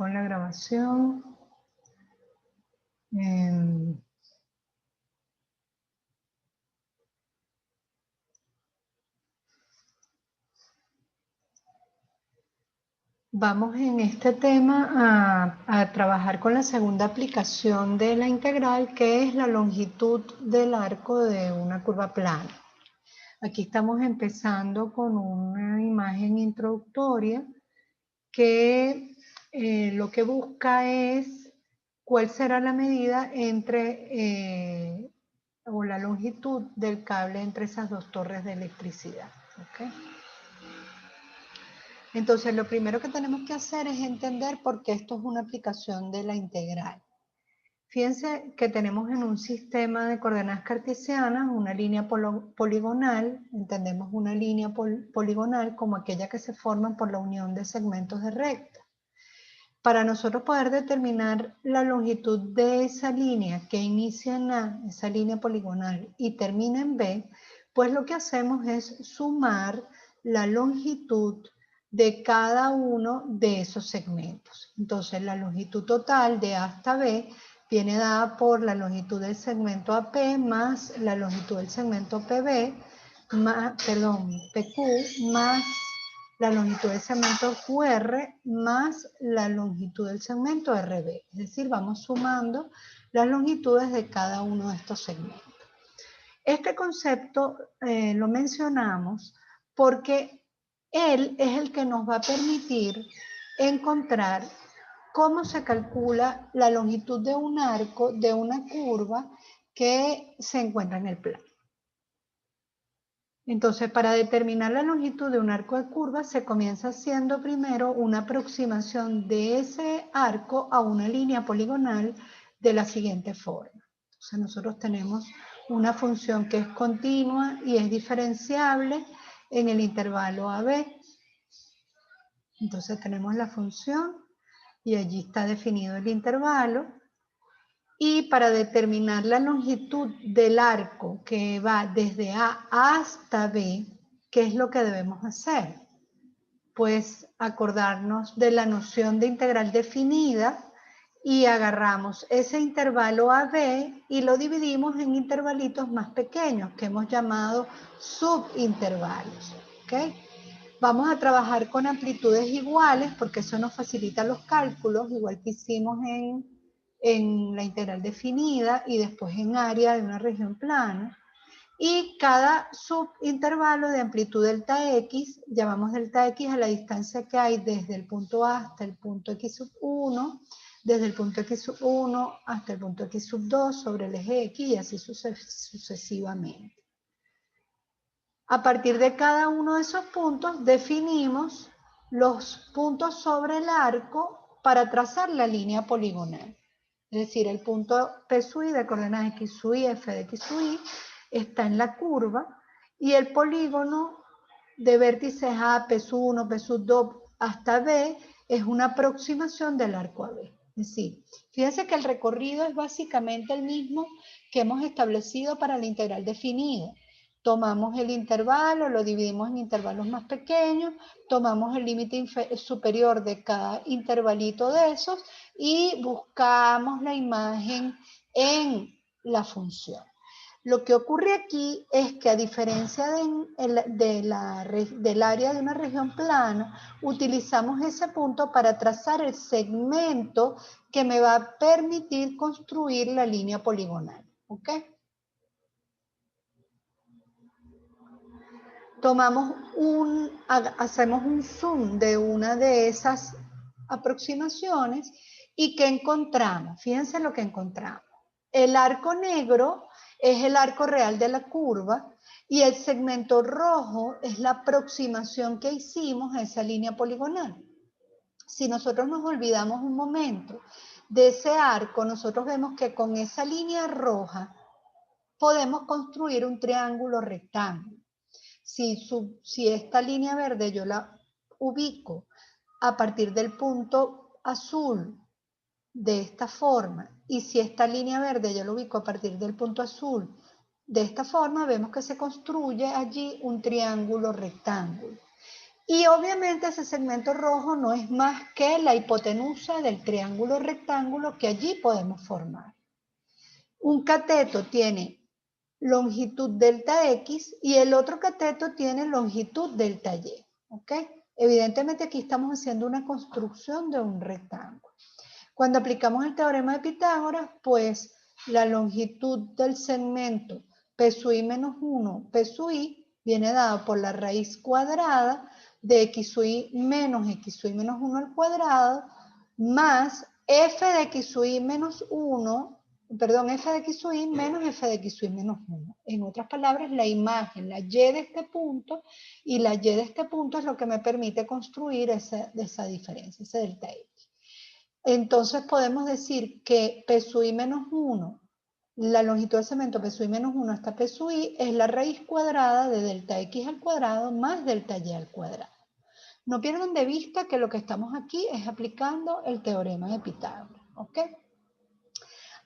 con la grabación. Vamos en este tema a trabajar con la segunda aplicación de la integral, que es la longitud del arco de una curva plana. Aquí estamos empezando con una imagen introductoria que lo que busca es cuál será la medida entre, o la longitud del cable entre esas dos torres de electricidad. ¿Okay? Entonces, lo primero que tenemos que hacer es entender por qué esto es una aplicación de la integral. Fíjense que tenemos en un sistema de coordenadas cartesianas una línea poligonal. Entendemos una línea poligonal como aquella que se forma por la unión de segmentos de recta. Para nosotros poder determinar la longitud de esa línea que inicia en A, esa línea poligonal, y termina en B, pues lo que hacemos es sumar la longitud de cada uno de esos segmentos. Entonces, la longitud total de A hasta B viene dada por la longitud del segmento AP más la longitud del segmento PQ más la longitud del segmento QR más la longitud del segmento RB. Es decir, vamos sumando las longitudes de cada uno de estos segmentos. Este concepto lo mencionamos porque él es el que nos va a permitir encontrar cómo se calcula la longitud de un arco, de una curva que se encuentra en el plano. Entonces, para determinar la longitud de un arco de curva, se comienza haciendo primero una aproximación de ese arco a una línea poligonal de la siguiente forma. Entonces, nosotros tenemos una función que es continua y es diferenciable en el intervalo AB. Entonces, tenemos la función y allí está definido el intervalo. Y para determinar la longitud del arco que va desde A hasta B, ¿qué es lo que debemos hacer? Pues acordarnos de la noción de integral definida y agarramos ese intervalo AB y lo dividimos en intervalitos más pequeños que hemos llamado subintervalos. ¿Okay? Vamos a trabajar con amplitudes iguales porque eso nos facilita los cálculos, igual que hicimos en la integral definida y después en área de una región plana. Y cada subintervalo de amplitud delta x, llamamos delta x a la distancia que hay desde el punto A hasta el punto x1, desde el punto x1 hasta el punto x2 sobre el eje x y así sucesivamente. A partir de cada uno de esos puntos definimos los puntos sobre el arco para trazar la línea poligonal. Es decir, el punto P sub i de coordenadas x sub i, f de x sub i, está en la curva y el polígono de vértices A, P sub 1, P sub 2 hasta B es una aproximación del arco AB. Es decir, fíjense que el recorrido es básicamente el mismo que hemos establecido para la integral definida. Tomamos el intervalo, lo dividimos en intervalos más pequeños, tomamos el límite superior de cada intervalito de esos y buscamos la imagen en la función. Lo que ocurre aquí es que a diferencia del área de una región plana, utilizamos ese punto para trazar el segmento que me va a permitir construir la línea poligonal. ¿Ok? Hacemos un zoom de una de esas aproximaciones y ¿qué encontramos? Fíjense lo que encontramos. El arco negro es el arco real de la curva y el segmento rojo es la aproximación que hicimos a esa línea poligonal. Si nosotros nos olvidamos un momento de ese arco, nosotros vemos que con esa línea roja podemos construir un triángulo rectángulo. Si esta línea verde yo la ubico a partir del punto azul de esta forma, y si esta línea verde yo la ubico a partir del punto azul de esta forma, vemos que se construye allí un triángulo rectángulo. Y obviamente ese segmento rojo no es más que la hipotenusa del triángulo rectángulo que allí podemos formar. Un cateto tiene longitud delta X y el otro cateto tiene longitud delta Y. ¿Ok? Evidentemente aquí estamos haciendo una construcción de un rectángulo. Cuando aplicamos el teorema de Pitágoras, pues la longitud del segmento P sub i menos 1, P sub i, viene dado por la raíz cuadrada de X sub i menos X sub i menos 1 al cuadrado, más F de X sub i menos 1, perdón, F de X sub i menos F de X sub i menos 1. En otras palabras, la imagen, la Y de este punto y la Y de este punto es lo que me permite construir esa diferencia, ese delta X. Entonces podemos decir que P sub i menos 1, la longitud del segmento P sub i menos 1 hasta P sub i es la raíz cuadrada de delta X al cuadrado más delta Y al cuadrado. No pierdan de vista que lo que estamos aquí es aplicando el teorema de Pitágoras. ¿Ok?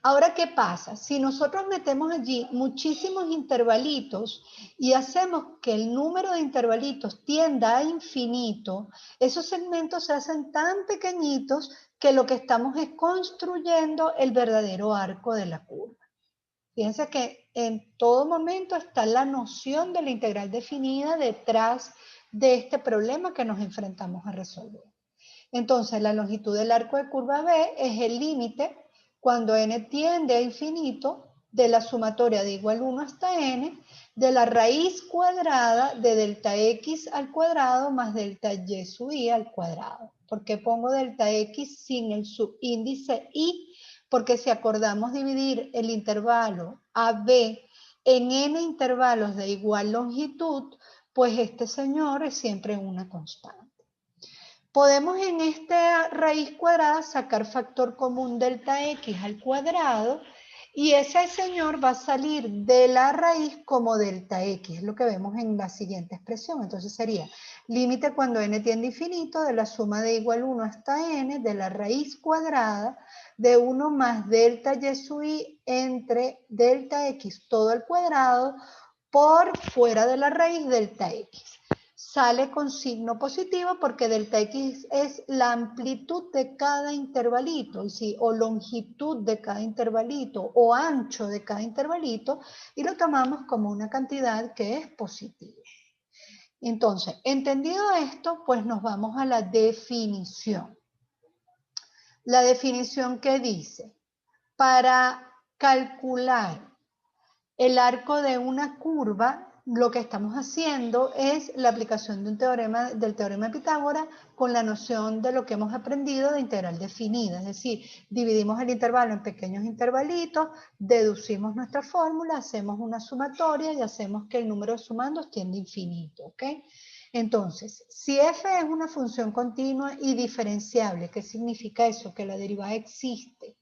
Ahora, ¿qué pasa? Si nosotros metemos allí muchísimos intervalitos y hacemos que el número de intervalitos tienda a infinito, esos segmentos se hacen tan pequeñitos que lo que estamos es construyendo el verdadero arco de la curva. Fíjense que en todo momento está la noción de la integral definida detrás de este problema que nos enfrentamos a resolver. Entonces, la longitud del arco de curva B es el límite cuando n tiende a infinito de la sumatoria de igual 1 hasta n de la raíz cuadrada de delta x al cuadrado más delta y sub i al cuadrado. ¿Por qué pongo delta x sin el subíndice i? Porque si acordamos dividir el intervalo AB en n intervalos de igual longitud, pues este señor es siempre una constante. Podemos en esta raíz cuadrada sacar factor común delta x al cuadrado y ese señor va a salir de la raíz como delta x, es lo que vemos en la siguiente expresión. Entonces sería límite cuando n tiende a infinito de la suma de igual 1 hasta n de la raíz cuadrada de 1 más delta y sub i entre delta x todo al cuadrado por fuera de la raíz delta x. Sale con signo positivo porque delta x es la amplitud de cada intervalito, o longitud de cada intervalito, o ancho de cada intervalito, y lo tomamos como una cantidad que es positiva. Entonces, entendido esto, pues nos vamos a la definición. La definición que dice, para calcular el arco de una curva, lo que estamos haciendo es la aplicación de un teorema, del teorema de Pitágoras con la noción de lo que hemos aprendido de integral definida. Es decir, dividimos el intervalo en pequeños intervalitos, deducimos nuestra fórmula, hacemos una sumatoria y hacemos que el número de sumandos tiende a infinito. ¿Ok? Entonces, si f es una función continua y diferenciable, ¿qué significa eso? Que la derivada existe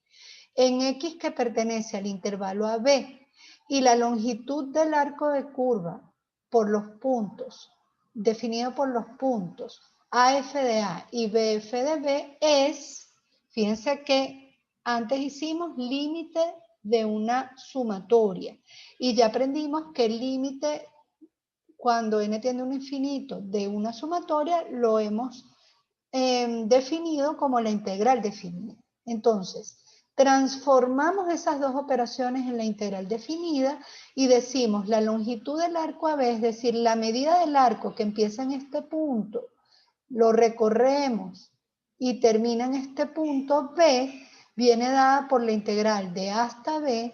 en x que pertenece al intervalo AB, y la longitud del arco de curva por los puntos, definido por los puntos AF de A y BF de B es, fíjense que antes hicimos límite de una sumatoria y ya aprendimos que el límite cuando n tiende a un infinito de una sumatoria lo hemos definido como la integral definida. Entonces, transformamos esas dos operaciones en la integral definida y decimos la longitud del arco AB, es decir, la medida del arco que empieza en este punto, lo recorremos y termina en este punto B, viene dada por la integral de A hasta B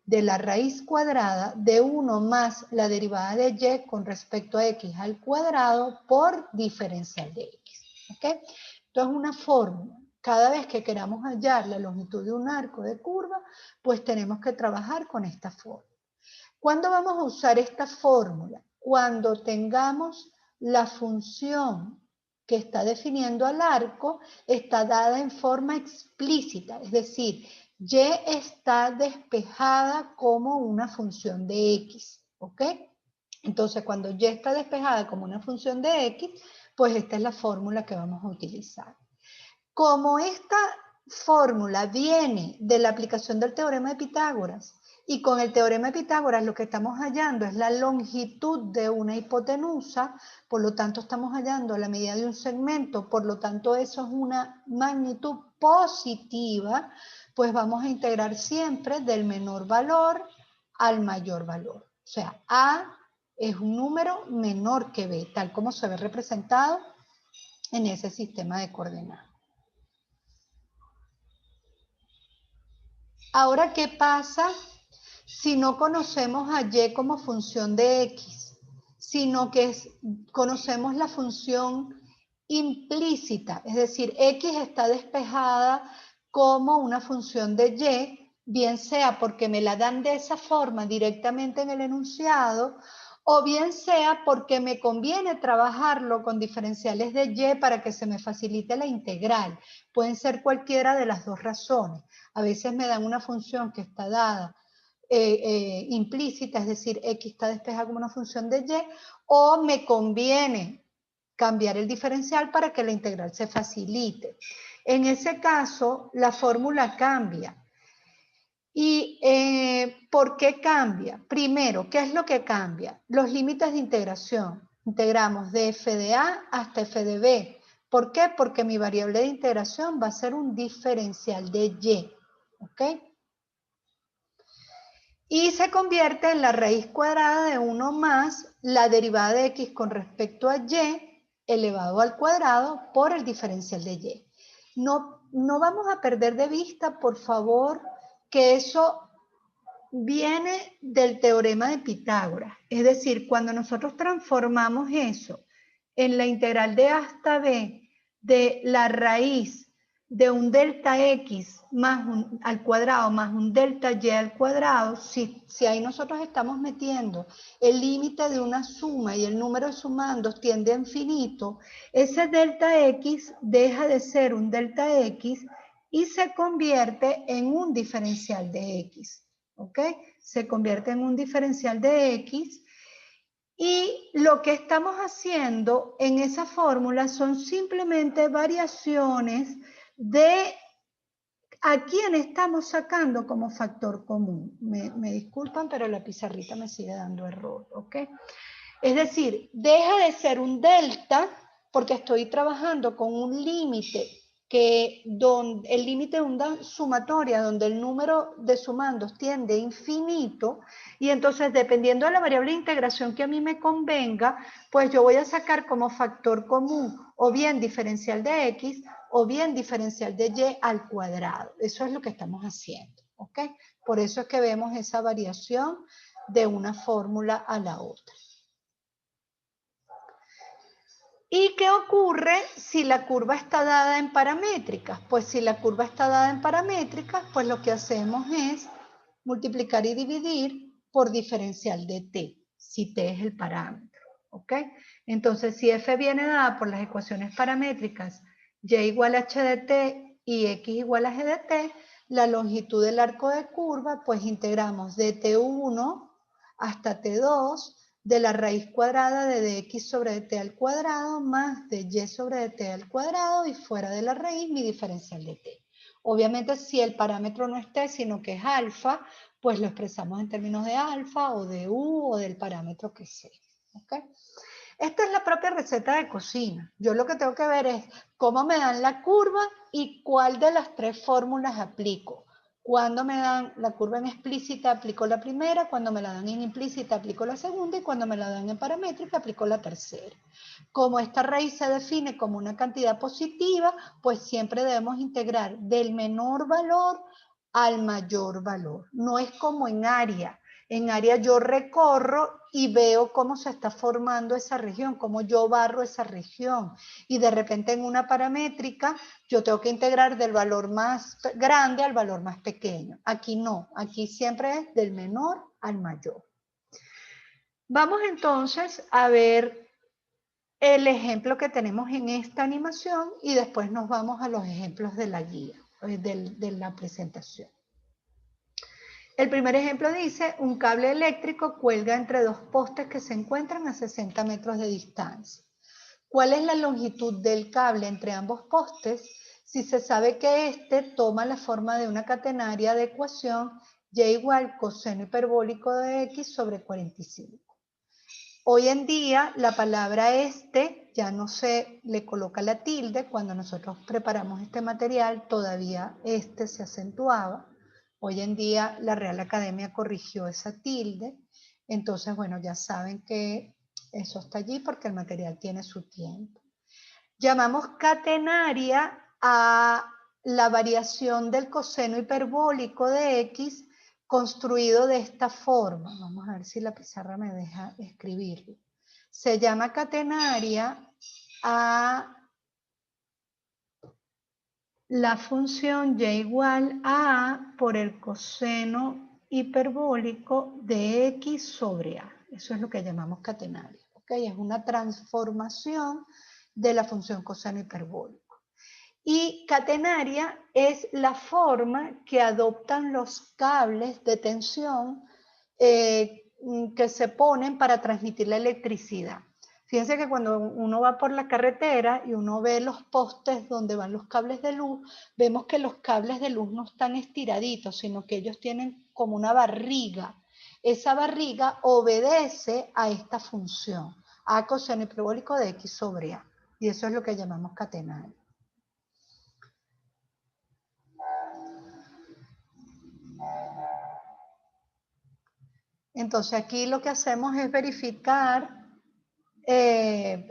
de la raíz cuadrada de 1 más la derivada de y con respecto a x al cuadrado por diferencial de x. ¿Ok? Entonces, una fórmula. Cada vez que queramos hallar la longitud de un arco de curva, pues tenemos que trabajar con esta fórmula. ¿Cuándo vamos a usar esta fórmula? Cuando tengamos la función que está definiendo al arco, está dada en forma explícita, es decir, y está despejada como una función de x, ¿ok? Entonces, cuando y está despejada como una función de x, pues esta es la fórmula que vamos a utilizar. Como esta fórmula viene de la aplicación del teorema de Pitágoras Y con el teorema de Pitágoras lo que estamos hallando es la longitud de una hipotenusa, por lo tanto estamos hallando la medida de un segmento, por lo tanto eso es una magnitud positiva, pues vamos a integrar siempre del menor valor al mayor valor. O sea, A es un número menor que B, tal como se ve representado en ese sistema de coordenadas. Ahora, ¿qué pasa si no conocemos a Y como función de X, sino que conocemos la función implícita? Es decir, X está despejada como una función de Y, bien sea porque me la dan de esa forma directamente en el enunciado, o bien sea porque me conviene trabajarlo con diferenciales de Y para que se me facilite la integral. Pueden ser cualquiera de las dos razones. A veces me dan una función que está dada implícita, es decir, X está despejada como una función de Y, o me conviene cambiar el diferencial para que la integral se facilite. En ese caso, la fórmula cambia. ¿Y por qué cambia? Primero, ¿qué es lo que cambia? Los límites de integración. Integramos de f de a hasta f de b. ¿Por qué? Porque mi variable de integración va a ser un diferencial de y. ¿Ok? Y se convierte en la raíz cuadrada de 1 más la derivada de x con respecto a y elevado al cuadrado por el diferencial de y. No vamos a perder de vista, por favor, que eso viene del teorema de Pitágoras. Es decir, cuando nosotros transformamos eso en la integral de a hasta b de la raíz de un delta x más al cuadrado más un delta y al cuadrado, si ahí nosotros estamos metiendo el límite de una suma y el número de sumandos tiende a infinito, ese delta x deja de ser un delta x y se convierte en un diferencial de x. ¿Ok? Se convierte en un diferencial de x y lo que estamos haciendo en esa fórmula son simplemente variaciones de a quién estamos sacando como factor común. Me disculpan, pero la pizarrita me sigue dando error, ¿ok? Es decir, deja de ser un delta porque estoy trabajando con un límite el límite de una sumatoria donde el número de sumandos tiende a infinito y entonces dependiendo de la variable de integración que a mí me convenga, pues yo voy a sacar como factor común o bien diferencial de x o bien diferencial de y al cuadrado. Eso es lo que estamos haciendo, ¿ok? Por eso es que vemos esa variación de una fórmula a la otra. ¿Y qué ocurre si la curva está dada en paramétricas? Pues si la curva está dada en paramétricas, pues lo que hacemos es multiplicar y dividir por diferencial de t, si t es el parámetro, ¿ok? Entonces, si f viene dada por las ecuaciones paramétricas y igual a h de t y x igual a g de t, la longitud del arco de curva, pues integramos de t1 hasta t2 de la raíz cuadrada de dx sobre dt al cuadrado más de y sobre dt al cuadrado y fuera de la raíz mi diferencial de t. Obviamente si el parámetro no es t sino que es alfa, pues lo expresamos en términos de alfa o de u o del parámetro que sea. ¿Okay? Esta es la propia receta de cocina. Yo lo que tengo que ver es cómo me dan la curva y cuál de las tres fórmulas aplico. Cuando me dan la curva en explícita, aplico la primera. Cuando me la dan en implícita, aplico la segunda. Y cuando me la dan en paramétrica, aplico la tercera. Como esta raíz se define como una cantidad positiva, pues siempre debemos integrar del menor valor al mayor valor. No es como en área. En área yo recorro y veo cómo se está formando esa región, cómo yo barro esa región. Y de repente en una paramétrica yo tengo que integrar del valor más grande al valor más pequeño. Aquí no, aquí siempre es del menor al mayor. Vamos entonces a ver el ejemplo que tenemos en esta animación y después nos vamos a los ejemplos de la guía, de la presentación. El primer ejemplo dice, un cable eléctrico cuelga entre dos postes que se encuentran a 60 metros de distancia. ¿Cuál es la longitud del cable entre ambos postes si se sabe que éste toma la forma de una catenaria de ecuación y igual coseno hiperbólico de x sobre 45. Hoy en día la palabra ya no se le coloca la tilde. Cuando nosotros preparamos este material todavía se acentuaba. Hoy en día la Real Academia corrigió esa tilde. Entonces, bueno, ya saben que eso está allí porque el material tiene su tiempo. Llamamos catenaria a la variación del coseno hiperbólico de x construido de esta forma. Vamos a ver si la pizarra me deja escribirlo. Se llama catenaria a la función y igual a A por el coseno hiperbólico de x sobre a. Eso es lo que llamamos catenaria. ¿Okay? Es una transformación de la función coseno hiperbólico. Y catenaria es la forma que adoptan los cables de tensión que se ponen para transmitir la electricidad. Fíjense que cuando uno va por la carretera y uno ve los postes donde van los cables de luz, vemos que los cables de luz no están estiraditos, sino que ellos tienen como una barriga. Esa barriga obedece a esta función, a coseno hiperbólico de x sobre a. Y eso es lo que llamamos catenaria. Entonces aquí lo que hacemos es verificar,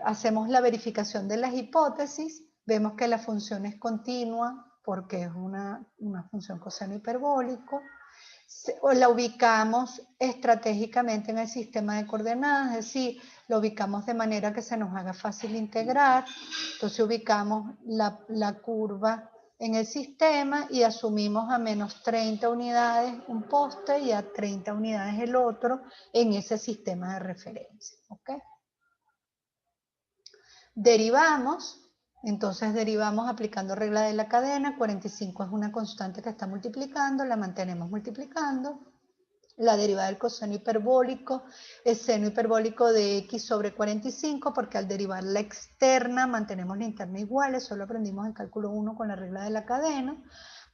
hacemos la verificación de las hipótesis, vemos que la función es continua porque es una función coseno hiperbólico, la ubicamos estratégicamente en el sistema de coordenadas, es decir, lo ubicamos de manera que se nos haga fácil integrar. Entonces ubicamos la curva en el sistema y asumimos a menos 30 unidades un poste y a 30 unidades el otro en ese sistema de referencia. ¿Okay? Derivamos, entonces derivamos aplicando regla de la cadena. 45 es una constante que está multiplicando, la mantenemos multiplicando. La derivada del coseno hiperbólico es seno hiperbólico de x sobre 45, porque al derivar la externa mantenemos la interna igual. Eso lo aprendimos en cálculo 1 con la regla de la cadena,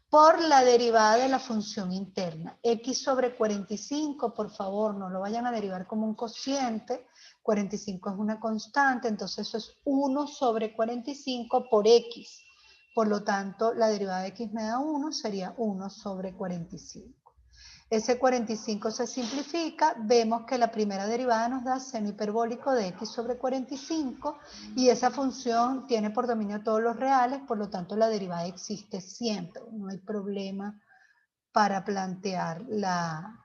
por la derivada de la función interna. X sobre 45, por favor, no lo vayan a derivar como un cociente. 45 es una constante, entonces eso es 1 sobre 45 por x. Por lo tanto, la derivada de x me da 1, sería 1 sobre 45. Ese 45 se simplifica, vemos que la primera derivada nos da seno hiperbólico de x sobre 45 y esa función tiene por dominio todos los reales, por lo tanto la derivada existe siempre, no hay problema para plantear la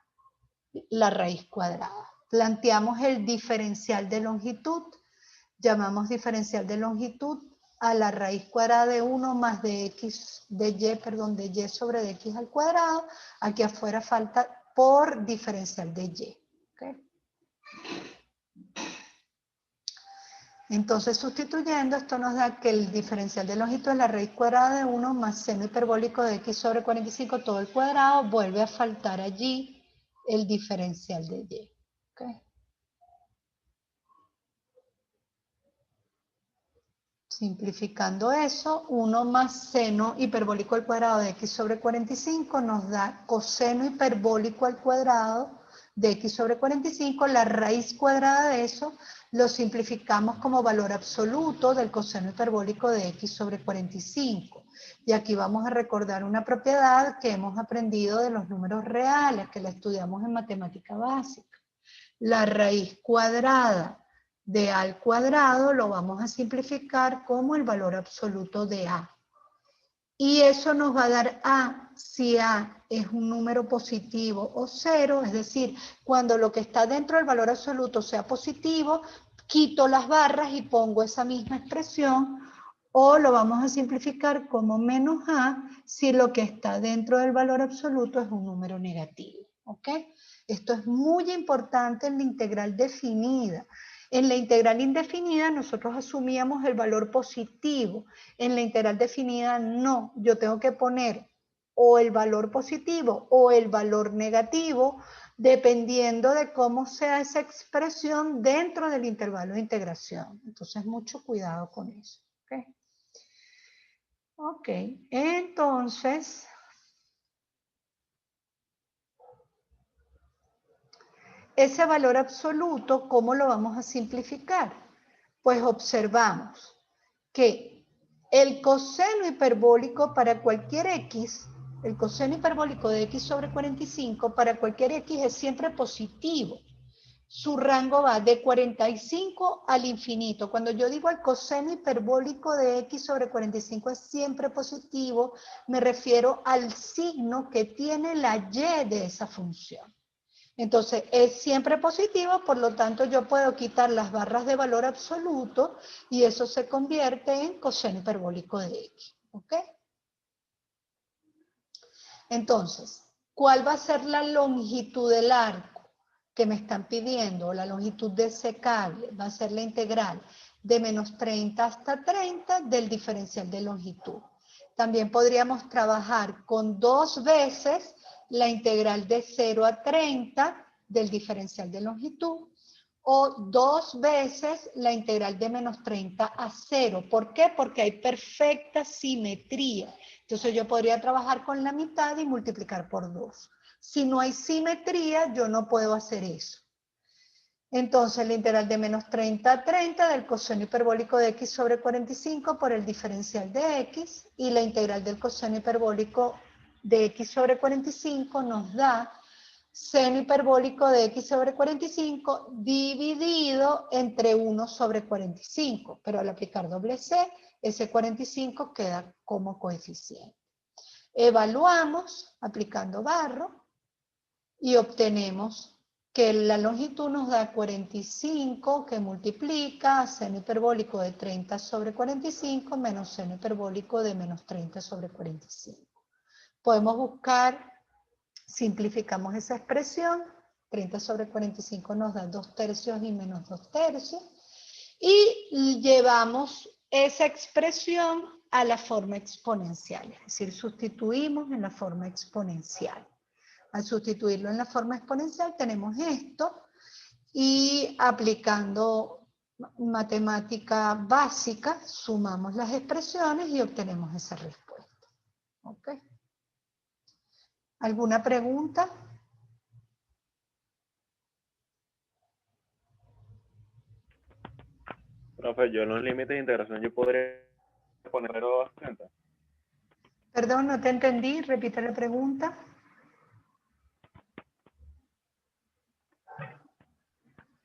raíz cuadrada. Planteamos el diferencial de longitud, llamamos diferencial de longitud a la raíz cuadrada de 1 más de y sobre de x al cuadrado. Aquí afuera falta por diferencial de y. ¿Okay? Entonces, sustituyendo, esto nos da que el diferencial de longitud es la raíz cuadrada de 1 más seno hiperbólico de x sobre 45 todo el cuadrado. Vuelve a faltar allí el diferencial de y. ¿Okay? Simplificando eso, 1 más seno hiperbólico al cuadrado de x sobre 45 nos da coseno hiperbólico al cuadrado de x sobre 45. La raíz cuadrada de eso lo simplificamos como valor absoluto del coseno hiperbólico de x sobre 45. Y aquí vamos a recordar una propiedad que hemos aprendido de los números reales, que la estudiamos en matemática básica. La raíz cuadrada de a al cuadrado lo vamos a simplificar como el valor absoluto de a. Y eso nos va a dar a si a es un número positivo o cero, es decir, cuando lo que está dentro del valor absoluto sea positivo, quito las barras y pongo esa misma expresión, o lo vamos a simplificar como menos a si lo que está dentro del valor absoluto es un número negativo. ¿Ok? Esto es muy importante en la integral definida. En la integral indefinida nosotros asumíamos el valor positivo. En la integral definida no. Yo tengo que poner o el valor positivo o el valor negativo, dependiendo de cómo sea esa expresión dentro del intervalo de integración. Entonces, mucho cuidado con eso. Ok, entonces ese valor absoluto, ¿cómo lo vamos a simplificar? Pues observamos que el coseno hiperbólico para cualquier x, el coseno hiperbólico de x sobre 45 para cualquier x es siempre positivo. Su rango va de 45 al infinito. Cuando yo digo el coseno hiperbólico de x sobre 45 es siempre positivo, me refiero al signo que tiene la y de esa función. Entonces, es siempre positivo, por lo tanto, yo puedo quitar las barras de valor absoluto y eso se convierte en coseno hiperbólico de x. ¿Ok? Entonces, ¿cuál va a ser la longitud del arco que me están pidiendo? La longitud de ese cable va a ser la integral de menos 30 hasta 30 del diferencial de longitud. También podríamos trabajar con 2 veces la integral de 0 a 30 del diferencial de longitud o 2 veces la integral de menos 30 a 0. ¿Por qué? Porque hay perfecta simetría. Entonces yo podría trabajar con la mitad y multiplicar por 2. Si no hay simetría, yo no puedo hacer eso. Entonces la integral de menos 30 a 30 del coseno hiperbólico de x sobre 45 por el diferencial de x y la integral del coseno hiperbólico de x sobre 45 nos da seno hiperbólico de x sobre 45 dividido entre 1 sobre 45. Pero al aplicar doble C, ese 45 queda como coeficiente. Evaluamos aplicando barro y obtenemos que la longitud nos da 45 que multiplica seno hiperbólico de 30 sobre 45 menos seno hiperbólico de menos 30 sobre 45. Podemos buscar, simplificamos esa expresión, 30 sobre 45 nos da 2 tercios y menos 2 tercios, y llevamos esa expresión a la forma exponencial, es decir, sustituimos en la forma exponencial. Al sustituirlo en la forma exponencial tenemos esto y aplicando matemática básica sumamos las expresiones y obtenemos esa respuesta. ¿Ok? ¿Alguna pregunta? Profe, yo en los límites de integración yo podría poner 0 a 60. Perdón, no te entendí, repite la pregunta.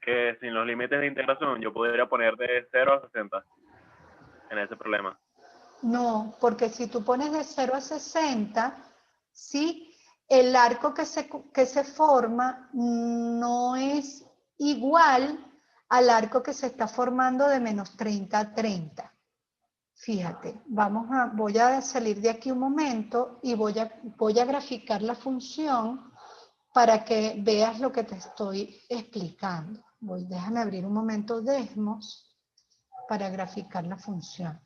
Que sin los límites de integración yo podría poner de 0 a 60 en ese problema. No, porque si tú pones de 0 a 60, ¿sí? El arco que se forma no es igual al arco que se está formando de menos 30 a 30. Fíjate, voy a salir de aquí un momento y voy a graficar la función para que veas lo que te estoy explicando. Déjame abrir un momento Desmos para graficar la función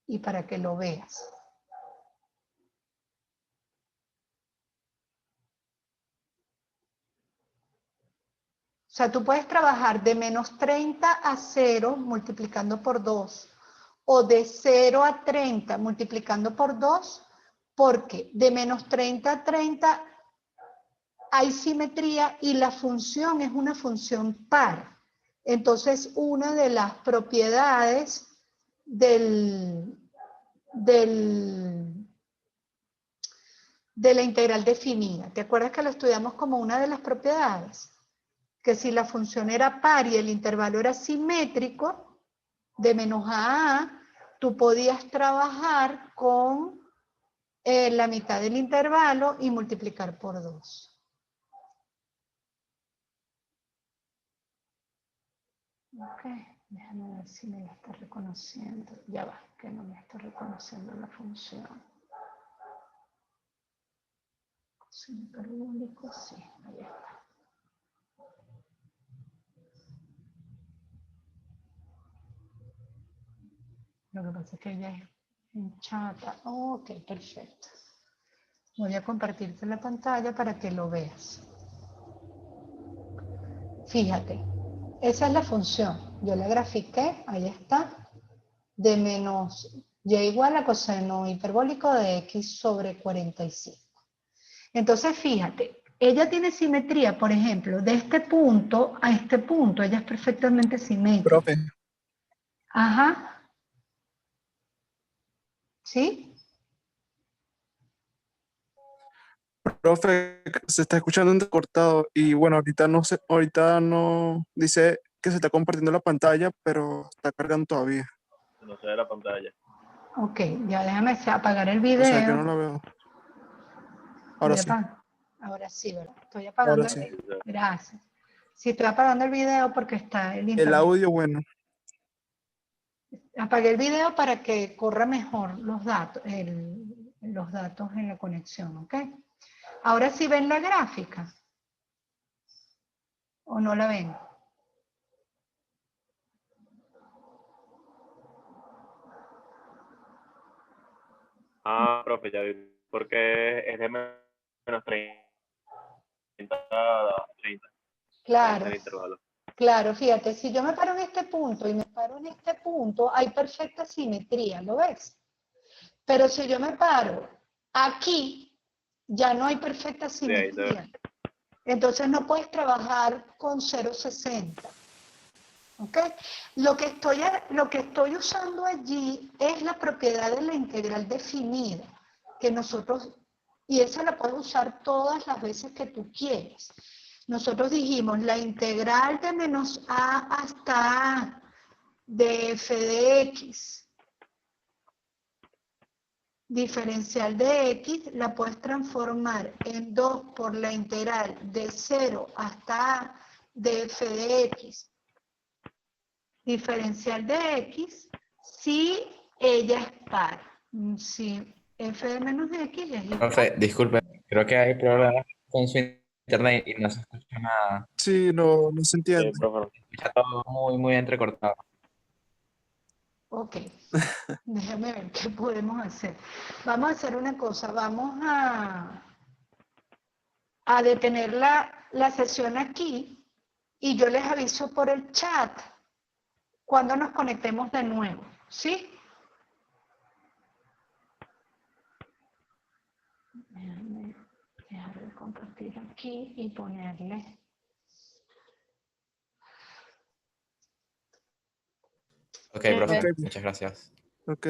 y para que lo veas. O sea, tú puedes trabajar de menos 30 a 0 multiplicando por 2 o de 0 a 30 multiplicando por 2 porque de menos 30 a 30 hay simetría y la función es una función par. Entonces, una de las propiedades de la integral definida, ¿te acuerdas que lo estudiamos como una de las propiedades? Que si la función era par y el intervalo era simétrico, de menos a, tú podías trabajar con la mitad del intervalo y multiplicar por 2. Ok, déjame ver si me la está reconociendo. Ya va, que no me está reconociendo la función. Coseno hiperbólico, sí, ahí está. Lo que pasa es que ella es en chata. Ok, perfecto. Voy a compartirte la pantalla para que lo veas. Fíjate, esa es la función. Yo la grafiqué, ahí está, de menos y igual a coseno hiperbólico de x sobre 45. Entonces, fíjate, Ella tiene simetría, por ejemplo, de este punto a este punto, ella es perfectamente simétrica. Profe, Ajá. ¿Sí? profe, se está escuchando un cortado y bueno, ahorita no dice que se está compartiendo la pantalla, pero está cargando todavía. No se ve la pantalla. Ok, ya déjame apagar el O sea que no video. la veo. Voy Ahora a sí, Ahora sí, ¿verdad? Estoy ahora apagando el sí. video. Gracias. Sí, estoy apagando el video porque está el El internet. audio, bueno. Apagué el video para que corra mejor los datos en la conexión, ¿ok? Ahora sí ven la gráfica. ¿O no la ven? Ah, profe, ya vi. Porque es de menos 30 a 30. Claro, El intervalo. claro, fíjate, si yo me paro en este punto y me paro en este punto, hay perfecta simetría, ¿lo ves? Pero si yo me paro aquí, ya no hay perfecta Sí, ahí se ve. simetría. Entonces no puedes trabajar con 0,60. ¿Ok? Lo que estoy usando allí es la propiedad de la integral definida, que nosotros, y esa la puedes usar todas las veces que tú quieras. Nosotros dijimos la integral de menos a hasta a de f de x, diferencial de x, la puedes transformar en 2 por la integral de 0 hasta a de f de x, diferencial de x, si ella es par. Si f de menos x es igual. Profe, disculpe, creo que hay problemas con su internet y no se escucha nada. Sí, no se entiende. Profe. Se escucha todo muy, muy entrecortado. Ok, déjame ver qué podemos hacer. Vamos a hacer una cosa, vamos a detener la sesión aquí y yo les aviso por el chat cuando nos conectemos de nuevo, ¿sí? Déjame compartir aquí y ponerle. Ok, profe, Ok, muchas gracias. ok.